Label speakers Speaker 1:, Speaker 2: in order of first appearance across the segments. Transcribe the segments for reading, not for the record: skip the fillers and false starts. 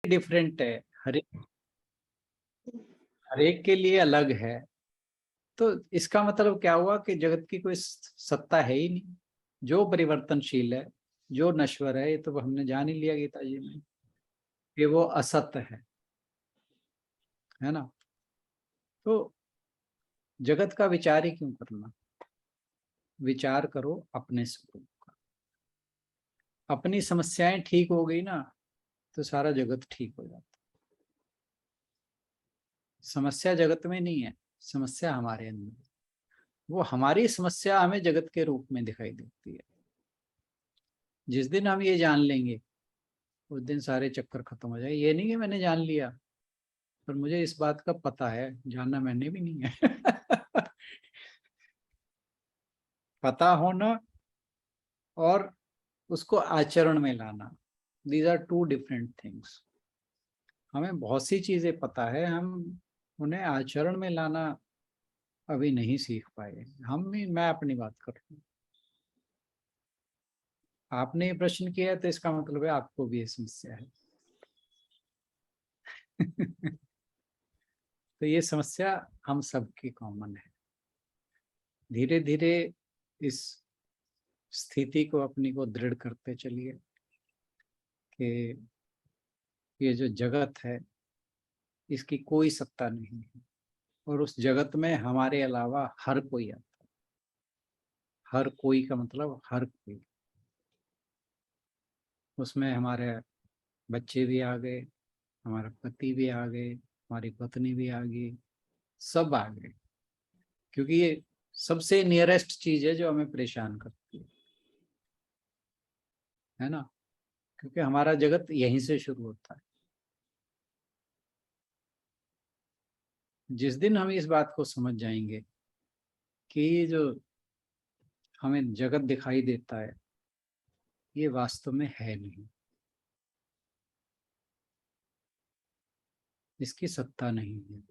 Speaker 1: Different है, हर एक के लिए अलग है। तो इसका मतलब क्या हुआ कि जगत की कोई सत्ता है ही नहीं, जो परिवर्तनशील है, जो नश्वर है। ये तो हमने जान ही लिया गीता जी में कि वो असत्य है ना। तो जगत का विचार ही क्यों करना, विचार करो अपने स्वरूप का। अपनी समस्याएं ठीक हो गई ना तो सारा जगत ठीक हो जाता। समस्या जगत में नहीं है, समस्या हमारे अंदर। वो हमारी समस्या हमें जगत के रूप में दिखाई देती है। जिस दिन हम ये जान लेंगे उस दिन सारे चक्कर खत्म हो जाए। ये नहीं कि मैंने जान लिया, पर मुझे इस बात का पता है, जानना मैंने भी नहीं है। पता होना और उसको आचरण में लाना, these are two different things. हमें बहुत सी चीजें पता है, हम उन्हें आचरण में लाना अभी नहीं सीख पाए। मैं अपनी बात कर रहा हूँ। आपने ये प्रश्न किया है तो इसका मतलब है आपको भी ये समस्या है। तो ये समस्या हम सबकी कॉमन है। धीरे धीरे इस स्थिति को अपनी को दृढ़ करते चलिए कि ये जो जगत है इसकी कोई सत्ता नहीं है, और उस जगत में हमारे अलावा हर कोई आता है। हर कोई का मतलब हर कोई। उसमें हमारे बच्चे भी आ गए, हमारा पति भी आ गए, हमारी पत्नी भी आ गई, सब आ गए। क्योंकि ये सबसे नियरेस्ट चीज है जो हमें परेशान करती है ना। क्योंकि हमारा जगत यहीं से शुरू होता है। जिस दिन हम इस बात को समझ जाएंगे कि ये जो हमें जगत दिखाई देता है ये वास्तव में है नहीं, इसकी सत्ता नहीं है,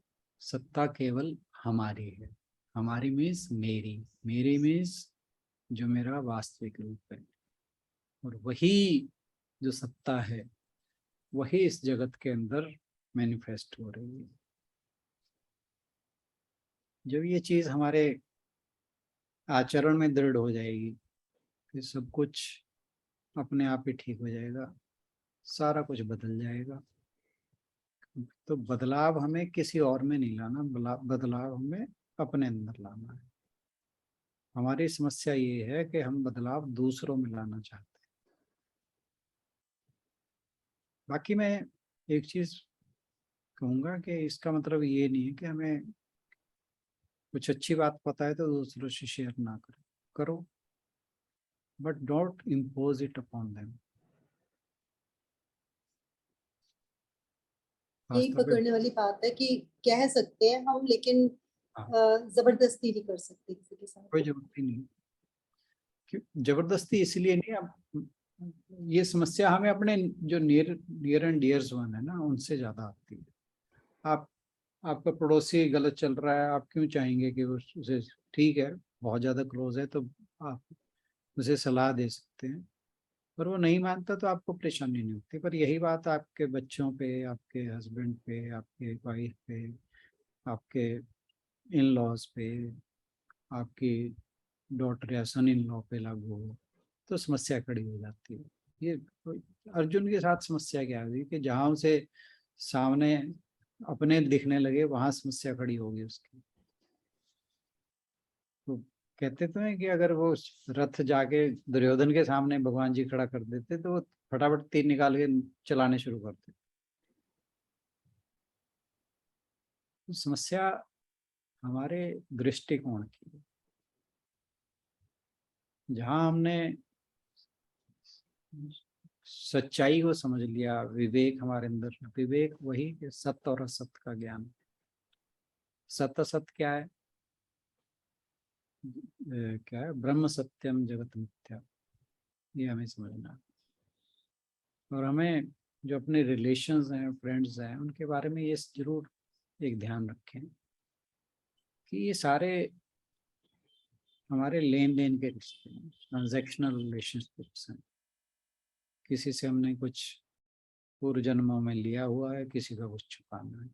Speaker 1: सत्ता केवल हमारी है। हमारी मीन्स मेरी, मेरी मीन्स जो मेरा वास्तविक रूप है। और वही जो सत्ता है वही इस जगत के अंदर मैनिफेस्ट हो रही है। जब ये चीज हमारे आचरण में दृढ़ हो जाएगी फिर सब कुछ अपने आप ही ठीक हो जाएगा, सारा कुछ बदल जाएगा। तो बदलाव हमें किसी और में नहीं लाना, बदलाव हमें अपने अंदर लाना है। हमारी समस्या ये है कि हम बदलाव दूसरों में लाना चाहते हैं। बाकी मैं एक चीज कहूंगा कि इसका मतलब ये नहीं है कि हमें कुछ अच्छी बात पता है तो दूसरों से शेयर ना करो, करो, but don't impose it upon them.
Speaker 2: यही
Speaker 1: खासतौर पे
Speaker 2: पकड़ने वाली बात है कि कह सकते हैं हम, लेकिन
Speaker 1: हाँ,
Speaker 2: जबरदस्ती नहीं कर सकते किसी के साथ।
Speaker 1: कोई जरूरत ही नहीं। जबरदस्ती इसलिए नहीं। अब ये समस्या हमें अपने जो near near and dears one है ना उनसे ज्यादा आती है। आप आपका पड़ोसी गलत चल रहा है, आप क्यों चाहेंगे कि उसे, ठीक है बहुत ज्यादा क्लोज है तो आप उसे सलाह दे सकते हैं, पर वो नहीं मानता तो आपको परेशानी नहीं होती। पर यही बात आपके बच्चों पे, आपके हस्बैंड पे, आपके वाइफ पे, आपके इन लॉज पे, आपकी डॉटर या सन इन लॉ पे लागू हो तो समस्या खड़ी हो जाती है। ये अर्जुन के साथ समस्या क्या हुई कि जहां उसे सामने अपने दिखने लगे वहां समस्या खड़ी होगी उसकी। तो कहते तो हैं कि अगर वो रथ जाके दुर्योधन के सामने भगवान जी खड़ा कर देते तो वो फटाफट तीर निकाल के चलाने शुरू करते। तो समस्या हमारे दृष्टिकोण की है। जहां हमने सच्चाई को समझ लिया, विवेक हमारे अंदर, विवेक वही कि सत्य और असत्य का ज्ञान। सत्य असत्य क्या है? क्या है? ब्रह्म सत्यम जगत मिथ्या। ये हमें समझना है। और हमें जो अपने रिलेशंस हैं, फ्रेंड्स हैं, उनके बारे में ये जरूर एक ध्यान रखें कि ये सारे हमारे लेन देन के रिश्ते हैं, ट्रांजैक्शनल रिलेशनशिप्स हैं। किसी से हमने कुछ पूर्व जन्मों में लिया हुआ है, किसी का कुछ चुकाना है।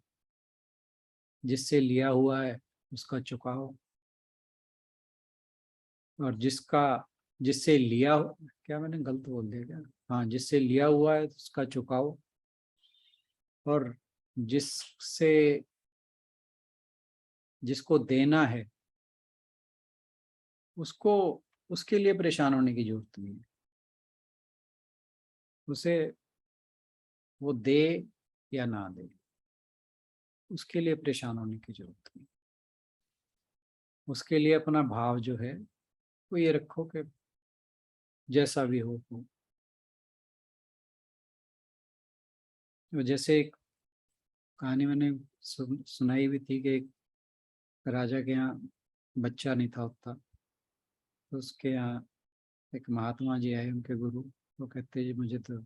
Speaker 1: जिससे लिया हुआ है उसका चुकाओ, और जिससे लिया, क्या मैंने गलत बोल दिया क्या? हाँ, जिससे लिया हुआ है उसका चुकाओ, और जिससे जिसको देना है उसको, उसके लिए परेशान होने की जरूरत नहीं है। उसे वो दे या ना दे, उसके लिए परेशान होने की जरूरत नहीं। उसके लिए अपना भाव जो है वो ये रखो कि जैसा भी हो। तो जैसे एक कहानी मैंने सुनाई भी थी कि एक राजा के यहाँ बच्चा नहीं था उतना, तो उसके यहाँ एक महात्मा जी आए, उनके गुरु। वो कहते जी मुझे तो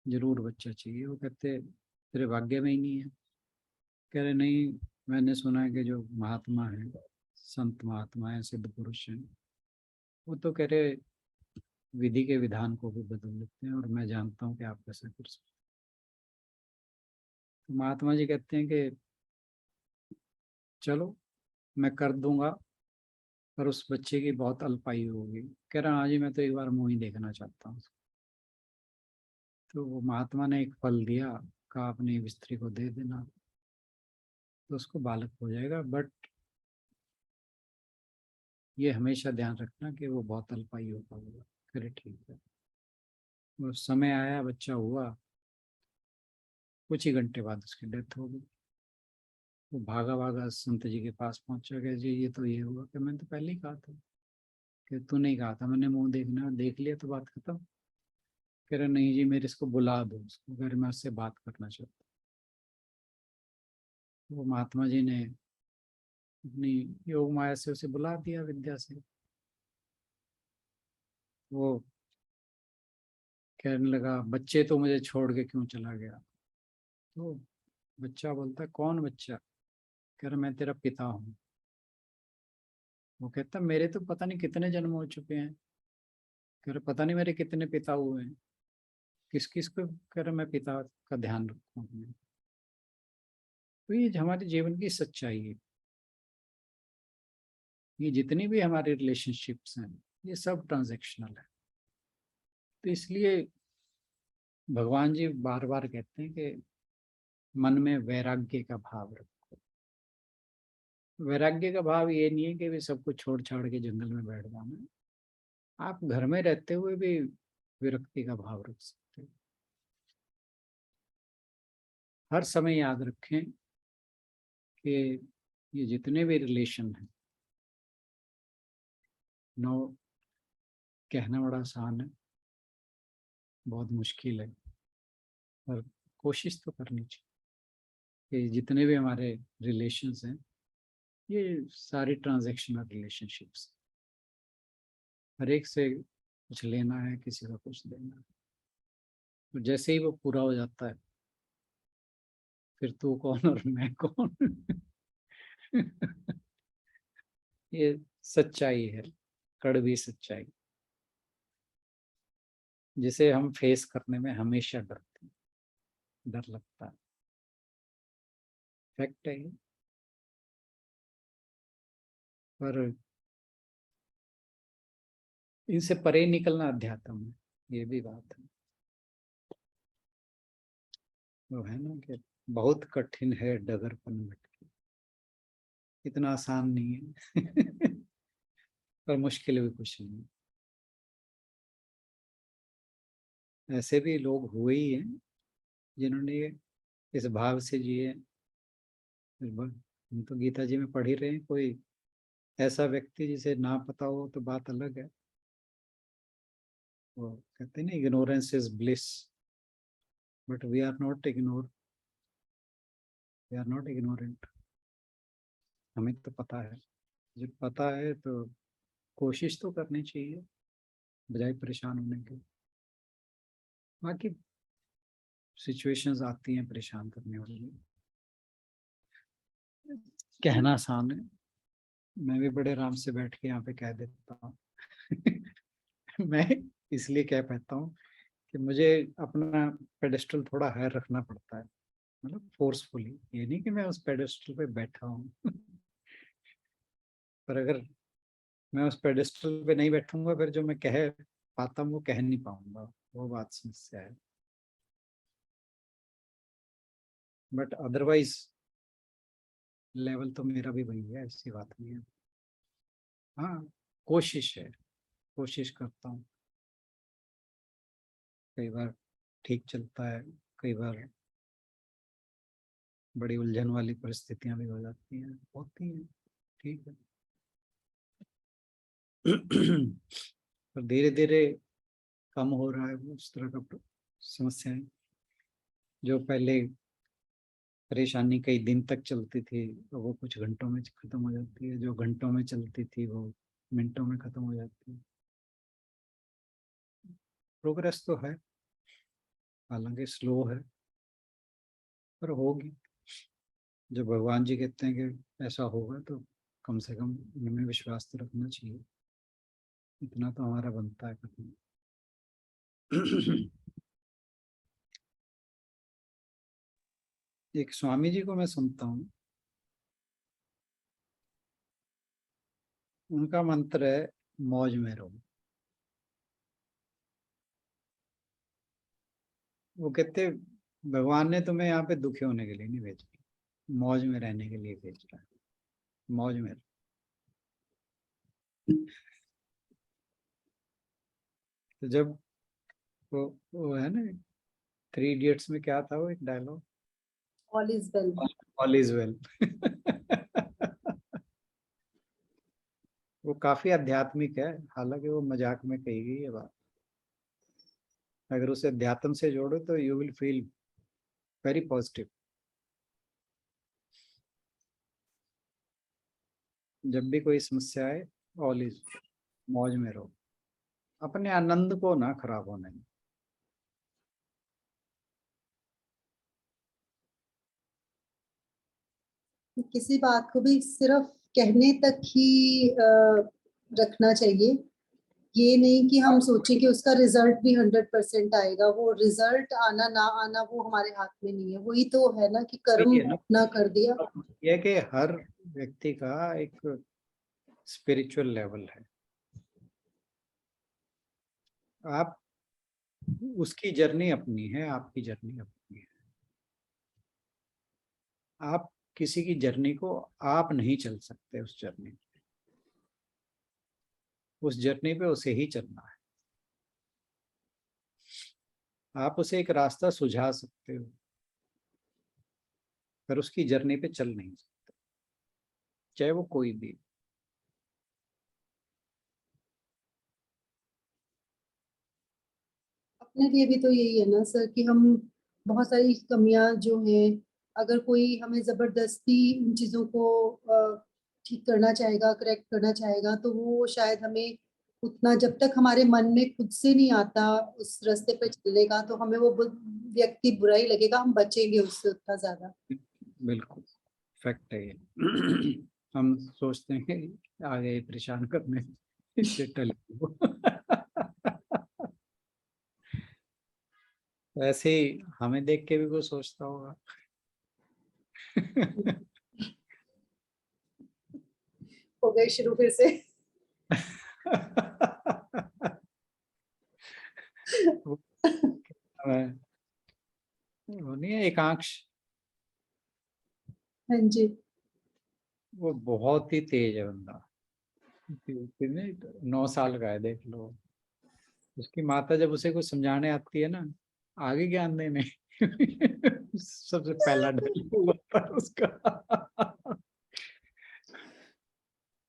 Speaker 1: जरूर बच्चा चाहिए। वो कहते तेरे भाग्य में ही नहीं है। कह रहे नहीं, मैंने सुना है कि जो महात्मा है, संत महात्मा है, सिद्ध पुरुष हैं, वो तो कह रहे विधि के विधान को भी बदल देते हैं, और मैं जानता हूँ कि आप कैसे कर सकते। तो महात्मा जी कहते हैं कि चलो मैं कर दूंगा, पर उस बच्चे की बहुत अल्पायु होगी। कह रहा हाँ जी, मैं तो एक बार मुंह ही देखना चाहता हूँ। तो वो महात्मा ने एक फल दिया, कहा अपनी स्त्री को दे देना, तो उसको बालक हो जाएगा। बट ये हमेशा ध्यान रखना कि वो बहुत अल्पायु का होगा। फिर ठीक है। वो समय आया, बच्चा हुआ, कुछ ही घंटे बाद उसकी डेथ हो गई। वो भागा भागा संत जी के पास पहुंचा, गया जी ये तो ये हुआ। कि मैंने तो पहले ही कहा था। कि तू नहीं कहा था, मैंने मुंह देखना देख लिया तो बात खत्म। कह रहे नहीं जी, मेरे इसको बुला दो, उसको घर में उससे बात करना चाहता हूं। वो महात्मा जी ने अपनी योग माया से उसे बुला दिया, विद्या से। वो कहने लगा बच्चे तो मुझे छोड़ के क्यों चला गया? तो बच्चा बोलता कौन बच्चा? कह रहा मैं तेरा पिता हूँ। वो कहता मेरे तो पता नहीं कितने जन्म हो चुके हैं। कह रहा पता नहीं मेरे कितने पिता हुए हैं। किस किस को कह रहा मैं पिता का ध्यान रखूँ अपने। तो ये हमारे जीवन की सच्चाई है। ये जितनी भी हमारे रिलेशनशिप्स हैं, ये सब ट्रांजेक्शनल है। तो इसलिए भगवान जी बार बार कहते हैं कि मन में वैराग्य का भाव रखो। वैराग्य का भाव ये नहीं है कि भी सब कुछ छोड़ छाड़ के जंगल में बैठ जाना। आप घर में रहते हुए भी विरक्ति का भाव रख सकते हो। हर समय याद रखें कि ये जितने भी रिलेशन हैं, नो, कहना बड़ा आसान है, बहुत मुश्किल है, पर कोशिश तो करनी चाहिए कि जितने भी हमारे रिलेशंस हैं, ये सारी ट्रांजैक्शनल रिलेशनशिप्स, हर एक से कुछ लेना है, किसी का कुछ देना है। तो जैसे ही वो पूरा हो जाता है, फिर तू कौन और मैं कौन। ये सच्चाई है, कड़वी सच्चाई, जिसे हम फेस करने में हमेशा डरते हैं, डर लगता है। फैक्ट है ये। पर इनसे परे निकलना अध्यात्म है, ये भी बात है। वो है ना कि बहुत कठिन है डगर पन भटकी, इतना आसान नहीं है। पर मुश्किल भी कुछ नहीं। ऐसे भी लोग हुए ही हैं जिन्होंने इस भाव से जिए। हम तो गीता जी में पढ़ ही रहे हैं, कोई ऐसा व्यक्ति जिसे ना पता हो तो बात अलग है। वो कहते हैं ना ignorance is bliss, but we are not ignorant. हमें तो पता है। जब पता है तो कोशिश तो करनी चाहिए, बजाय परेशान होने के। बाकी सिचुएशंस आती हैं परेशान करने वाली, कहना आसान है। मैं भी बड़े आराम से बैठ के यहाँ पे कह देता हूँ। मैं इसलिए कह पाता हूँ कि मुझे अपना पेडेस्टल थोड़ा हायर रखना पड़ता है, मतलब फोर्सफुली। ये नहीं कि मैं उस पेडेस्टल पे बैठा हूँ पर अगर मैं उस पेडेस्टल पे नहीं बैठूंगा, फिर जो मैं कह पाता हूँ वो कह नहीं पाऊंगा, वो बात समस्या है। बट अदरवाइज लेवल तो मेरा भी वही है, ऐसी बात नहीं है। हाँ, कोशिश है, कोशिश करता हूँ। कई बार ठीक चलता है, कई बार बड़ी उलझन वाली परिस्थितियां भी हो जाती हैं, होती हैं, ठीक है। पर धीरे धीरे कम हो रहा है वो उस तरह का समस्याएं। जो पहले परेशानी कई दिन तक चलती थी, तो वो कुछ घंटों में खत्म हो जाती है। जो घंटों में चलती थी वो मिनटों में खत्म हो जाती है। प्रोग्रेस तो है, हालांकि स्लो है, पर होगी। जब भगवान जी कहते हैं कि ऐसा होगा, तो कम से कम उनमें विश्वास तो रखना चाहिए। इतना तो हमारा बनता है करना। एक स्वामी जी को मैं सुनता हूँ, उनका मंत्र है मौज में रहो। वो कहते भगवान ने तुम्हें यहाँ पे दुखी होने के लिए नहीं भेजा, मौज में रहने के लिए भेज रहा है। मौज में रहो। तो जब वो है ना, थ्री इडियट्स में क्या था वो एक dialogue,
Speaker 2: all is well.
Speaker 1: All is well. वो काफी आध्यात्मिक है, हालांकि वो मजाक में कही गई ये बात। अगर उसे अध्यात्म से जोड़ो तो you will feel very positive. जब भी कोई समस्या आए, ऑल इज, मौज में रहो, अपने आनंद को ना खराब होने दो।
Speaker 2: किसी बात को भी सिर्फ कहने तक ही रखना चाहिए। ये नहीं कि हम सोचें कि उसका रिजल्ट भी 100% आएगा। वो रिजल्ट आना ना आना वो हमारे हाथ में नहीं है। वही तो है ना कि कर्म
Speaker 1: वही है ना,
Speaker 2: अपना कर दिया।
Speaker 1: ये कि हर व्यक्ति का एक स्पिरिचुअल लेवल है। आप, उसकी जर्नी अपनी है, आपकी जर्नी अपनी है। आप किसी की जर्नी को आप नहीं चल सकते, उस जर्नी, उस जर्नी पे उसे ही चलना है। आप उसे एक रास्ता सुझा सकते हो, पर उसकी जर्नी पे चल नहीं सकते, चाहे वो कोई भी।
Speaker 2: अपने लिए भी तो यही है ना सर कि हम बहुत सारी कमियां जो हैं, अगर कोई हमें जबरदस्ती उन चीजों को ठीक करना चाहेगा, करेक्ट करना चाहेगा, तो वो शायद हमें उतना, जब तक हमारे मन में खुद से नहीं आता उस रास्ते पे चलने का, तो हमें वो व्यक्ति बुरा ही लगेगा, हम बचेंगे उससे उतना ज्यादा।
Speaker 1: बिल्कुल फैक्ट है ये। हम सोचते हैं कि आ गए परेशान करने, इससे टल वैसे ही हमें देख के भी कोई सोचता होगा।
Speaker 2: हो गए शुरू फिर से।
Speaker 1: वो वो नहीं है एकांश,
Speaker 2: हाँ जी।
Speaker 1: वो बहुत ही तेज है बंदा। 9 साल का है, देख लो। उसकी माता जब उसे कुछ समझाने आती है ना, आगे ज्ञान देने, सबसे पहला डायलॉग होता है उसका।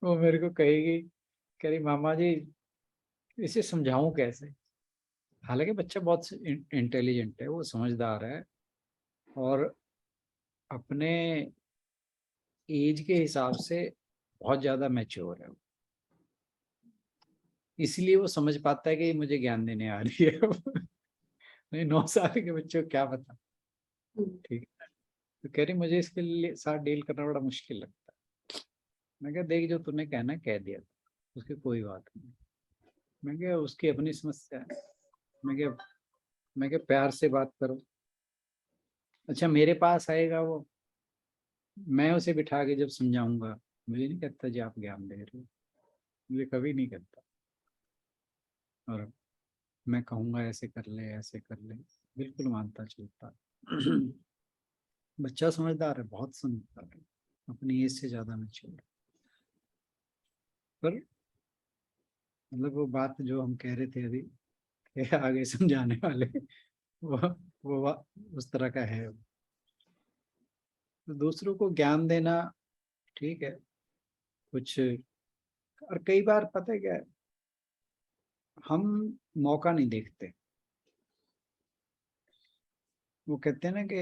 Speaker 1: वो मेरे को कहेगी, कह रही मामा जी इसे समझाऊं कैसे। हालांकि बच्चा बहुत इंटेलिजेंट है, वो समझदार है, और अपने एज के हिसाब से बहुत ज्यादा मैच्योर है। इसलिए वो समझ पाता है कि मुझे ज्ञान देने आ रही है। नहीं, 9 साल के बच्चे को क्या पता। ठीक है, तो कह रही मुझे इसके लिए साथ डील करना बड़ा मुश्किल लगता है। मैं कहा देख, जो तूने कहना कह दिया, उसकी कोई बात नहीं। मैं क्या, उसकी अपनी समस्या है। मैं क्या, मैं क्या प्यार से बात करो। अच्छा मेरे पास आएगा वो, मैं उसे बिठा के जब समझाऊंगा, मुझे नहीं कहता जी आप ज्ञान दे रहे हो, मुझे कभी नहीं कहता। और मैं कहूँगा ऐसे कर ले ऐसे कर ले, बिल्कुल मानता चलता। बच्चा समझदार है, बहुत समझदार है, अपनी एज से ज्यादा मैच्योर। पर मतलब वो बात जो हम कह रहे थे अभी कि आगे समझाने वाले, वो उस तरह का है। तो दूसरों को ज्ञान देना ठीक है कुछ, और कई बार पता है क्या है, हम मौका नहीं देखते। वो कहते हैं ना कि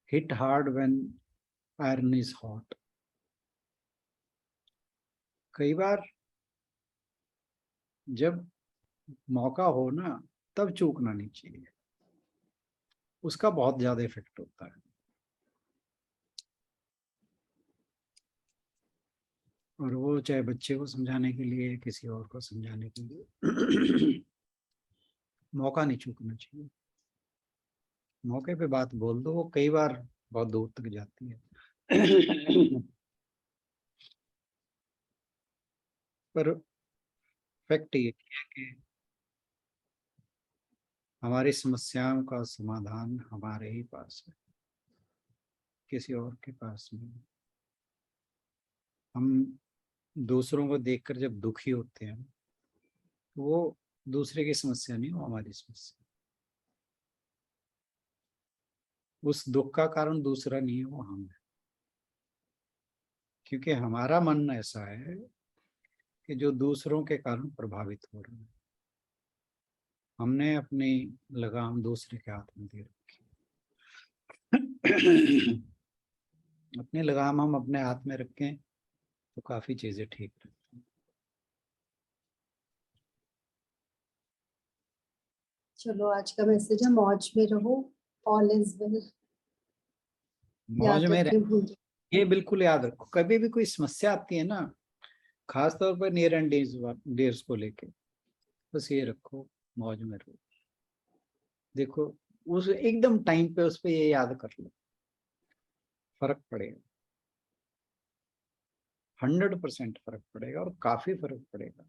Speaker 1: hit hard when iron is hot. कई बार जब मौका हो ना, तब चूकना नहीं चाहिए, उसका बहुत ज्यादा इफेक्ट होता है। और वो चाहे बच्चे को समझाने के लिए, किसी और को समझाने के लिए, मौका नहीं चूकना चाहिए। मौके पे बात बोल दो, वो कई बार बहुत दूर तक जाती है। पर फैक्ट ये है कि हमारी समस्याओं का समाधान हमारे ही पास है, किसी और के पास नहीं। हम दूसरों को देखकर जब दुखी होते हैं, तो वो दूसरे की समस्या नहीं, वो हमारी समस्या। उस दुख का कारण दूसरा नहीं है, वो हम है। क्योंकि हमारा मन ऐसा है कि जो दूसरों के कारण प्रभावित हो रहा है, हमने अपनी लगाम दूसरे के हाथ में दे रखी। अपनी लगाम हम अपने हाथ में रखें तो काफी चीजें ठीक रहती हैं।
Speaker 2: चलो आज का मैसेज है, मौज में रहो, ऑल इज वेल।
Speaker 1: मौज
Speaker 2: याद
Speaker 1: में
Speaker 2: रखें,
Speaker 1: रह,
Speaker 2: भूल।
Speaker 1: ये बिल्कुल याद रखो, कभी भी कोई समस्या आती है ना, खास तौर पर नियर एंड डियर्स को लेके, बस ये रखो, मौज में रहो। देखो उस एकदम टाइम पे उस पे ये याद कर लो, फर्क पड़ेगा, 100% फर्क पड़ेगा, और काफी फर्क पड़ेगा।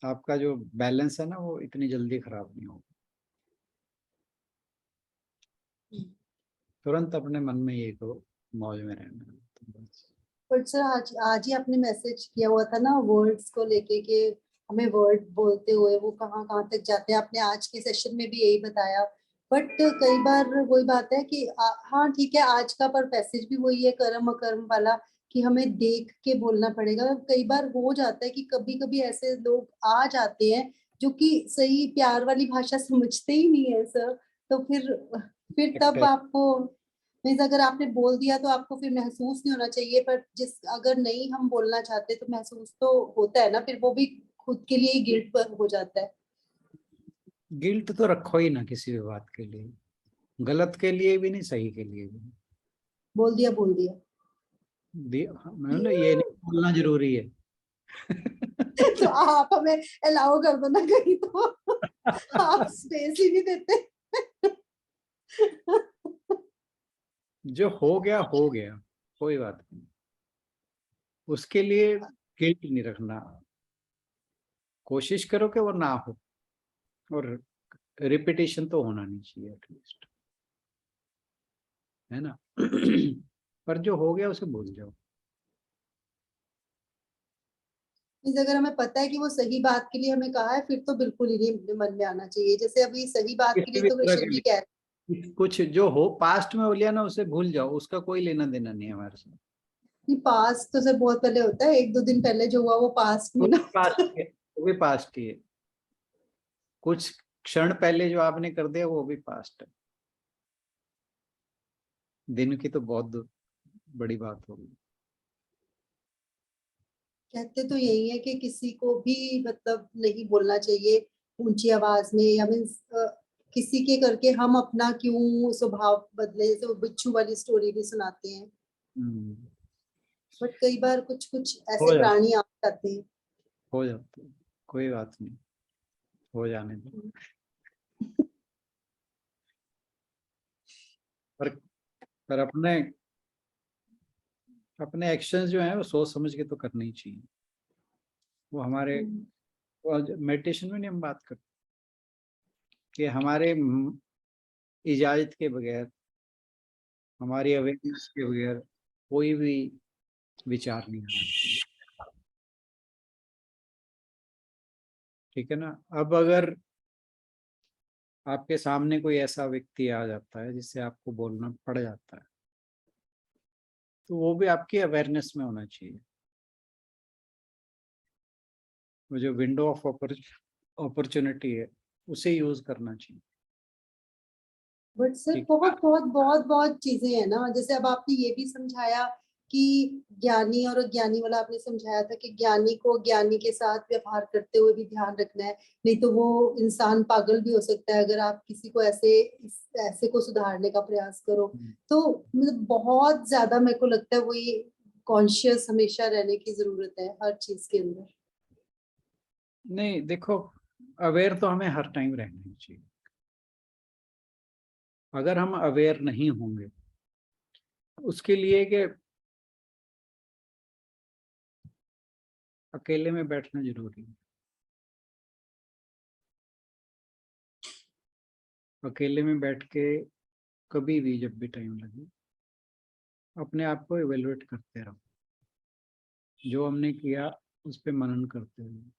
Speaker 1: आपका जो बैलेंस है ना, वो इतनी जल्दी खराब नहीं होगा। तुरंत अपने मन में ये करो, मौज में रहना है, तो बस।
Speaker 2: बट सर आज आज ही आपने मैसेज किया हुआ था ना वर्ड्स को लेके कि हमें वर्ड बोलते हुए वो कहाँ कहाँ तक जाते हैं, आपने आज के सेशन में भी यही बताया। बट कई बार वही बात है कि हाँ ठीक है, आज का पर पैसेज भी वही है, कर्म अकर्म वाला, कि हमें देख के बोलना पड़ेगा। कई बार हो जाता है कि कभी कभी ऐसे लोग आ जाते हैं जो कि सही प्यार वाली भाषा समझते ही नहीं है सर। तो फिर तब आपको मीन्स अगर आपने बोल दिया तो आपको फिर महसूस नहीं होना चाहिए, पर जिस अगर नहीं हम बोलना चाहते तो महसूस तो होता है ना, फिर वो भी खुद के लिए ही गिल्ट हो जाता है।
Speaker 1: गिल्ट तो रखो ही ना किसी भी बात के लिए, गलत के लिए भी नहीं, सही के लिए भी
Speaker 2: बोल दिया बोल दिया।
Speaker 1: मैं ना, ये नहीं बोलना जरूरी है।
Speaker 2: तो आप हमें अलाउ कर दो ना कहीं, तो आप स्पेस ही नहीं देते।
Speaker 1: जो हो गया, कोई बात नहीं, उसके लिए गिल्ट नहीं रखना। कोशिश करो कि वो ना हो, और रिपीटेशन तो होना नहीं चाहिए एटलीस्ट, है ना। पर जो हो गया उसे भूल जाओ।
Speaker 2: मीन्स अगर हमें पता है कि वो सही बात के लिए हमें कहा है, फिर तो बिल्कुल ही नहीं मन में आना चाहिए। जैसे अभी सही बात के
Speaker 1: किसी
Speaker 2: लिए
Speaker 1: भी
Speaker 2: तो
Speaker 1: तरह के
Speaker 2: कृष्ण जी कह रहे
Speaker 1: लिए कुछ जो हो पास्ट में हो लिया ना, उसे भूल जाओ, उसका कोई लेना देना नहीं है हमारे साथ।
Speaker 2: हैं पास्ट तो सर बहुत पहले होता है, एक दो दिन पहले जो हुआ वो पास्ट
Speaker 1: वो
Speaker 2: नहीं
Speaker 1: भी
Speaker 2: ना।
Speaker 1: पास्ट है, वो भी पास्ट ही है। कुछ क्षण पहले जो आपने कर दिया वो भी पास्ट है। दिन की तो बहुत बड़ी बात होगी।
Speaker 2: कहते तो यही है कि किसी को भी मतलब नहीं बोलना चाहिए ऊंची आवाज में, या मीन्स किसी के करके हम अपना क्यों स्वभाव बदले, जैसे वो बिच्छू वाली स्टोरी भी सुनाते हैं।
Speaker 1: हम्म,
Speaker 2: बट कई बार कुछ कुछ
Speaker 1: हो
Speaker 2: ऐसे
Speaker 1: जाता
Speaker 2: प्राणी आ जाते हैं।
Speaker 1: हो जाता है। कोई बात नहीं, हो जाने दो। पर पर अपने एक्शंस जो हैं वो सोच समझ के तो करने ही चाहिए। वो हमारे मेडिटेशन में नहीं हम बात करते कि हमारे इजाजत के बगैर, हमारी अवेयरनेस के बगैर कोई भी विचार नहीं आना चाहिए। ठीक है ना। अब अगर आपके सामने कोई ऐसा व्यक्ति आ जाता है जिससे आपको बोलना पड़ जाता है, तो वो भी आपकी अवेयरनेस में होना चाहिए। वो जो विंडो ऑफ अपॉर्चुनिटी है उसे यूज करना चाहिए।
Speaker 2: बट सर
Speaker 1: ठीक।
Speaker 2: बहुत बहुत बहुत बहुत चीजें हैं ना, जैसे अब आपने ये भी समझाया कि ज्ञानी और अज्ञानी वाला आपने समझाया था कि ज्ञानी को ज्ञानी के साथ व्यवहार करते हुए भी ध्यान रखना है, नहीं तो वो इंसान पागल भी हो सकता है अगर आप किसी को ऐसे को सुधारने का प्रयास करो। तो मतलब बहुत ज्यादा मेरे को लगता है वो ये कॉन्शियस हमेशा रहने की जरूरत है हर चीज के अंदर।
Speaker 1: नहीं देखो, अवेयर तो हमें हर टाइम रहना ही चाहिए। अगर हम अवेयर नहीं होंगे, उसके लिए कि अकेले में बैठना जरूरी है। अकेले में बैठ के कभी भी जब भी टाइम लगे अपने आप को इवेलुएट करते रहो, जो हमने किया उस पर मनन करते हुए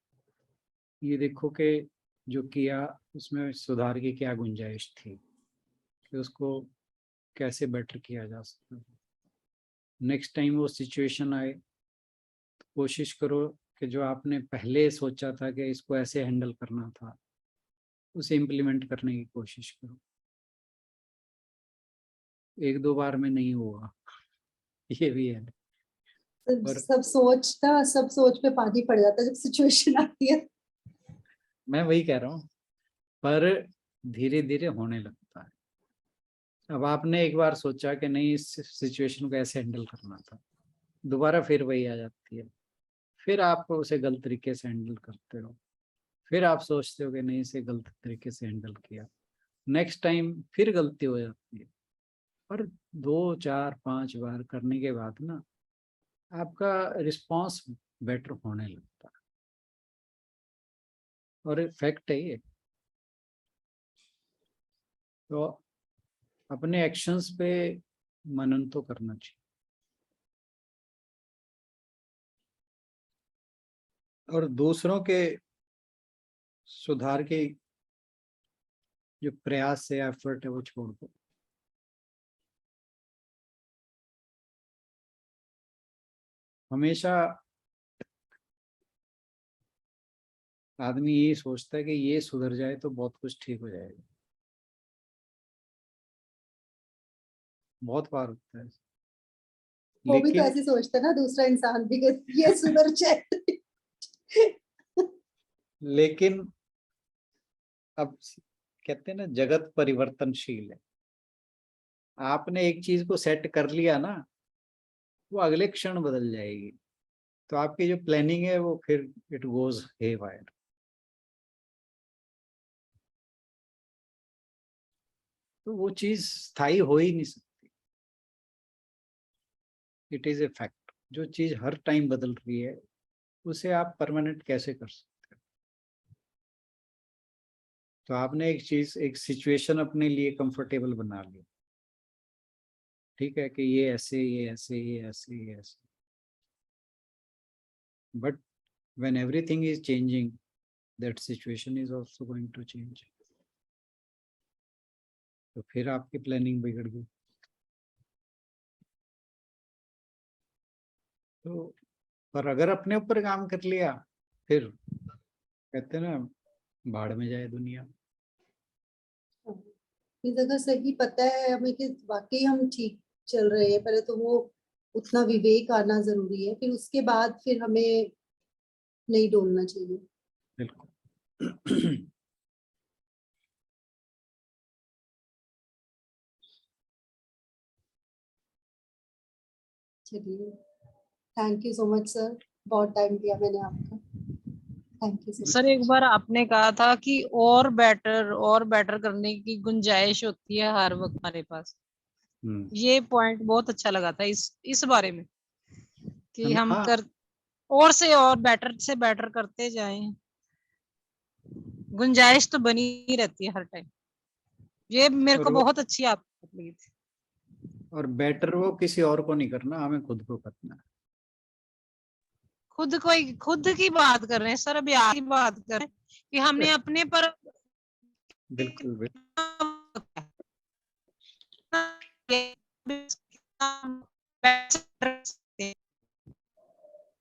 Speaker 1: ये देखो कि जो किया उसमें सुधार की क्या गुंजाइश थी, कि उसको कैसे बेटर किया जा सकता है। नेक्स्ट टाइम वो सिचुएशन आए तो कोशिश करो कि जो आपने पहले सोचा था कि इसको ऐसे हैंडल करना था, उसे इम्प्लीमेंट करने की कोशिश करो। एक दो बार में नहीं होगा, ये भी है। पर
Speaker 2: सब सोच पे पानी पड़ जाता है जब सिचुएशन आती है।
Speaker 1: मैं वही कह रहा हूँ, पर धीरे धीरे होने लगता है। अब आपने एक बार सोचा कि नहीं इस सिचुएशन को ऐसे हैंडल करना था, दोबारा फिर वही आ जाती है। फिर आप उसे गलत तरीके से हैंडल करते हो, फिर आप सोचते हो कि नहीं इसे गलत तरीके से हैंडल किया, नेक्स्ट टाइम फिर गलती हो जाती है। पर 2 4 5 बार करने के बाद ना आपका रिस्पॉन्स बेटर होने लगता है, और फैक्ट है ये। तो अपने एक्शंस पे मनन तो करना चाहिए। और दूसरों के सुधार के जो प्रयास है, एफर्ट है, वो छोड़ दो। हमेशा आदमी ये सोचता है कि ये सुधर जाए तो बहुत कुछ ठीक हो जाएगा। बहुत बार होता है,
Speaker 2: वो भी तो
Speaker 1: लेकिन
Speaker 2: ऐसे सोचता है ना, दूसरा इंसान भी कि ये सुधर जाए।
Speaker 1: लेकिन अब कहते हैं ना जगत परिवर्तनशील है। आपने एक चीज को सेट कर लिया ना, वो अगले क्षण बदल जाएगी। तो आपकी जो प्लानिंग है वो फिर इट गोज हेवायर। तो वो चीज स्थायी हो ही नहीं सकती। It is a fact. जो चीज हर टाइम बदल रही है उसे आप परमानेंट कैसे कर सकते हो। तो आपने एक चीज, एक सिचुएशन अपने लिए कंफर्टेबल बना ली, ठीक है कि ये ऐसे, ये ऐसे, ये ऐसे, ये ऐसे, but when everything is changing, that situation is also going to change। तो फिर आपकी प्लानिंग बिगड़ गई। तो पर अगर अपने ऊपर काम कर लिया, फिर कहते हैं ना भाड़ में जाए दुनिया।
Speaker 2: इस अगर सही पता है हमें कि वाकई हम ठीक चल रहे हैं, पहले तो वो उतना विवेक आना जरूरी है, फिर उसके बाद फिर हमें नहीं डोलना चाहिए।
Speaker 1: बिल्कुल।
Speaker 2: चलिए, thank you so much sir, बहुत टाइम दिया मैंने आपका। Thank you sir.
Speaker 3: सर एक बार आपने कहा था कि और बेटर करने की गुंजाइश होती है हर वक्त हमारे पास। ये पॉइंट बहुत अच्छा लगा था इस बारे में कि हम
Speaker 1: हाँ,
Speaker 3: कर और से और बेटर से बेटर करते जाएं, गुंजाइश तो बनी ही रहती है हर टाइम। ये मेरे को
Speaker 1: और वो
Speaker 3: बहुत अच्छी आप लगी थी।
Speaker 1: और बेटर वो किसी और को नहीं करना, हमें खुद को करना है।
Speaker 3: खुद की बात कर रहे हैं सर, अभी आपकी बात कर रहे हैं कि हमने अपने पर
Speaker 1: बिल्कुल बिल्कुल।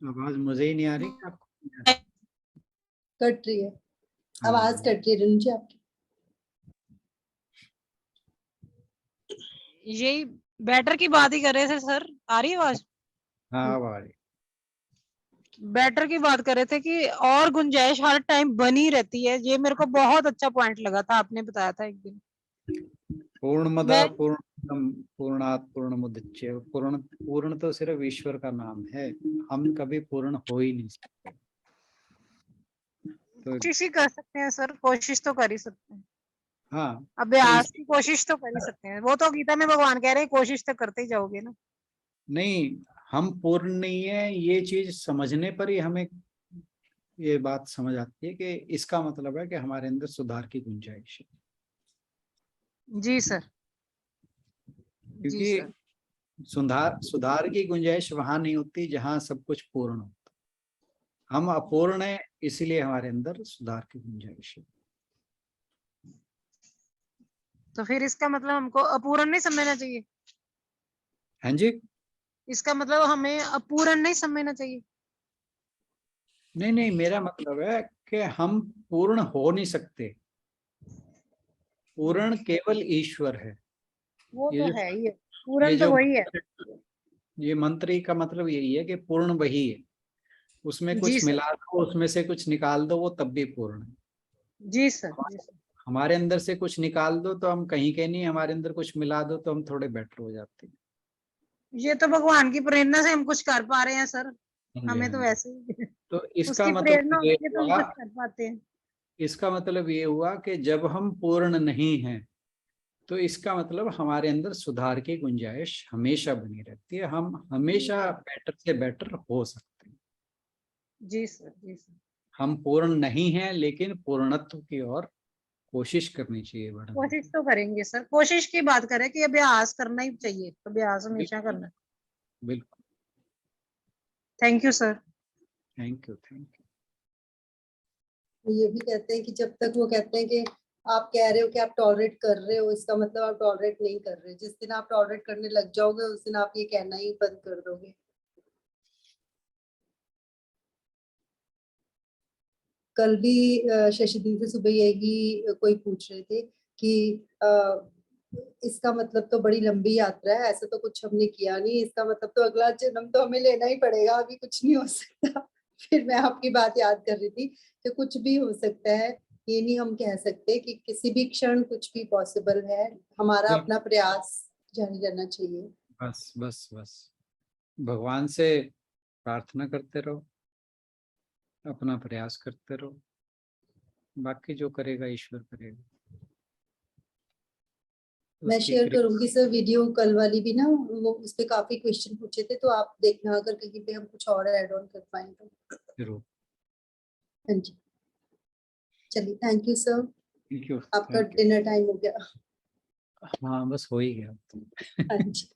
Speaker 1: आवाज मुझे ही नहीं आ रही कि आपको नहीं आ रही?
Speaker 2: कट रही है, आवाज कट रही है रेणु जी आपकी।
Speaker 3: यही बेटर की बात ही कर रहे थे सर। आ रही है आवाज?
Speaker 1: हाँ, अब आ रही।
Speaker 3: बेटर की बात कर रहे थे कि और गुंजाइश हर टाइम बनी रहती है। ये मेरे को बहुत अच्छा पॉइंट लगा था, आपने बताया था एक दिन।
Speaker 1: पूर्णमद
Speaker 3: मैं
Speaker 1: पूर्णम पूर्णात पूर्णमुदच्य। पूर्ण तो सिर्फ ईश्वर का नाम है, हम कभी पूर्ण हो ही नहीं सकते। तो
Speaker 3: कोशिश ही कर सकते हैं सर, कोशिश तो कर ही सकते हैं।
Speaker 1: हाँ, तो
Speaker 3: अभ्यास की कोशिश तो कर ही सकते हैं। वो तो गीता में भगवान कह रहे हैं कोशिश तो करते ही जाओगे ना।
Speaker 1: नहीं, हम पूर्ण नहीं है, ये चीज समझने पर ही हमें ये बात समझ आती है कि इसका मतलब है कि हमारे अंदर सुधार की गुंजाइश है।
Speaker 3: जी सर। जी सर।
Speaker 1: क्योंकि सुधार की गुंजाइश वहां नहीं होती जहां सब कुछ पूर्ण होता। हम अपूर्ण है, इसीलिए हमारे अंदर सुधार की गुंजाइश है।
Speaker 3: तो फिर इसका मतलब हमको अपूर्ण नहीं समझना चाहिए।
Speaker 1: हाँ जी।
Speaker 3: इसका मतलब हमें अपूर्ण नहीं समझना चाहिए।
Speaker 1: नहीं नहीं, मेरा मतलब है कि हम पूर्ण हो नहीं सकते। पूर्ण केवल ईश्वर है।
Speaker 3: वो
Speaker 1: ये
Speaker 3: तो
Speaker 1: जो
Speaker 3: है ही है,
Speaker 1: ये
Speaker 3: पूर्ण तो
Speaker 1: जो
Speaker 3: वही है।
Speaker 1: ये मंत्र ही का मतलब यही है कि पूर्ण वही है। उसमें
Speaker 3: जी
Speaker 1: कुछ
Speaker 3: सर।
Speaker 1: मिला दो, उसमें से कुछ निकाल दो, वो तब भी पूर्ण है।
Speaker 3: जी सर। जी सर।
Speaker 1: हमारे अंदर से कुछ निकाल दो तो हम कहीं के नहीं, हमारे अंदर कुछ मिला दो तो हम थोड़े बेटर हो जाते हैं।
Speaker 3: ये तो भगवान की प्रेरणा से हम कुछ कर पा रहे हैं सर।
Speaker 1: हाँ जी,
Speaker 3: हमें
Speaker 1: हाँ
Speaker 3: तो
Speaker 1: जी।
Speaker 3: वैसे ही
Speaker 1: तो इसका
Speaker 3: उसकी
Speaker 1: मतलब
Speaker 3: प्रेरणा
Speaker 1: ये
Speaker 3: होती है तो हम
Speaker 1: हुआ
Speaker 3: कुछ कर पाते हैं।
Speaker 1: कि जब हम पूर्ण नहीं हैं तो इसका मतलब हमारे अंदर सुधार की गुंजाइश हमेशा बनी रहती है। हम हमेशा बेटर से बेटर हो सकते हैं।
Speaker 3: जी सर। जी सर।
Speaker 1: हम पूर्ण नहीं हैं, लेकिन पूर्णत्व की ओर कोशिश करनी चाहिए बढ़ने
Speaker 3: कोशिश
Speaker 1: की।
Speaker 3: तो करेंगे सर, कोशिश की बात करें कि अभ्यास करना ही चाहिए, अभ्यास हमेशा
Speaker 1: बिल्कुल
Speaker 3: करना।
Speaker 1: बिल्कुल।
Speaker 3: Thank you sir.
Speaker 1: Thank you, thank you.
Speaker 2: ये भी कहते हैं कि जब तक वो कहते हैं कि आप कह रहे हो कि आप टॉलरेट कर रहे हो, इसका मतलब आप टॉलरेट नहीं कर रहे। जिस दिन आप टॉलरेट करने लग जाओगे उस दिन आप ये कहना ही बंद कर दोगे। कल भी शशि दी से सुबह यही कोई पूछ रहे थे कि इसका मतलब तो बड़ी लंबी यात्रा है, ऐसा तो कुछ हमने किया नहीं, इसका मतलब तो अगला जन्म तो हमें लेना ही पड़ेगा, अभी कुछ नहीं हो सकता। फिर मैं आपकी बात याद कर रही थी कि कुछ भी हो सकता है। ये नहीं हम कह सकते कि किसी भी क्षण कुछ भी पॉसिबल है। हमारा
Speaker 1: बिल्कुल।
Speaker 2: अपना प्रयास जारी रहना चाहिए।
Speaker 1: बस बस बस, भगवान से प्रार्थना करते रहो, अपना प्रयास करते रहो, बाकी जो करेगा ईश्वर करेगा।
Speaker 2: मैं
Speaker 1: उसकी
Speaker 2: शेयर
Speaker 1: कृपा।
Speaker 2: करूंगी सर वीडियो कल वाली भी ना, वो उस पे काफी क्वेश्चन पूछे थे, तो आप देखना अगर कहीं पे हम कुछ और ऐड ऑन कर पाए तो।
Speaker 1: जरूर।
Speaker 2: हाँ जी, चलिए thank you sir.
Speaker 1: Thank you,
Speaker 2: आपका
Speaker 1: थैंक यू।
Speaker 2: डिनर टाइम हो गया।
Speaker 1: हाँ, बस हो ही गया।
Speaker 2: हाँ जी।